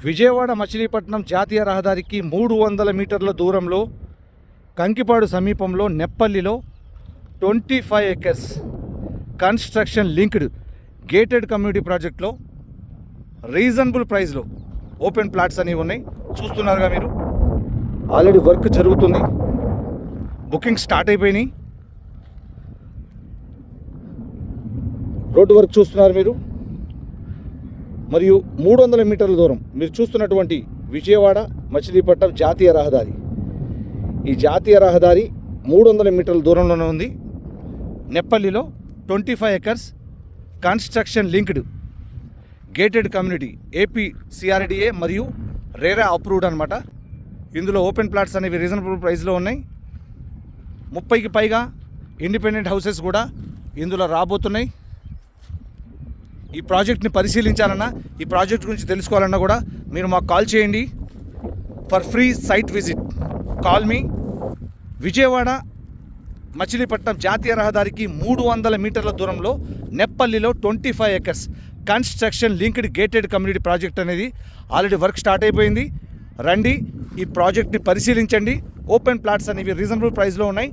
విజయవాడ మచిలీపట్నం జాతీయ రహదారికి 300 మీటర్ల దూరంలో కంకిపాడు సమీపంలో నెప్పల్లిలో 25 acres construction linked gated community ప్రాజెక్ట్లో రీజనబుల్ ప్రైస్లో ఓపెన్ ప్లాట్స్ అనేవి ఉన్నాయి. చూస్తున్నారుగా మీరు, ఆల్రెడీ వర్క్ జరుగుతుంది, బుకింగ్ స్టార్ట్ అయిపోయినాయి. రోడ్డు వర్క్ చూస్తున్నారు మీరు. మరియు 300 మీటర్ల దూరం మీరు చూస్తున్నటువంటి విజయవాడ మచిలీపట్నం జాతీయ రహదారి. ఈ జాతీయ రహదారి 300 మీటర్ల దూరంలోనే ఉంది. నెప్పల్లిలో 25 acres construction linked gated community AP CRDA మరియు రేరా అప్రూవ్డ్ అనమాట. ఇందులో ఓపెన్ ప్లాట్స్ అనేవి రీజనబుల్ ప్రైస్లో ఉన్నాయి. 30కి పైగా ఇండిపెండెంట్ హౌసెస్ కూడా ఇందులో రాబోతున్నాయి. ఈ ప్రాజెక్ట్ని పరిశీలించాలన్నా, ఈ ప్రాజెక్ట్ గురించి తెలుసుకోవాలన్నా కూడా మీరు మాకు కాల్ చేయండి. For free site visit call me. Vijayawada Machilipatnam జాతీయ రహదారికి 300 మీటర్ల దూరంలో నెప్పల్లిలో 25 acres construction linked gated community project అనేది ఆల్రెడీ వర్క్ స్టార్ట్ అయిపోయింది. రండి, ఈ ప్రాజెక్ట్ని పరిశీలించండి. ఓపెన్ ప్లాట్స్ అనేవి రీజనబుల్ ప్రైస్లో ఉన్నాయి.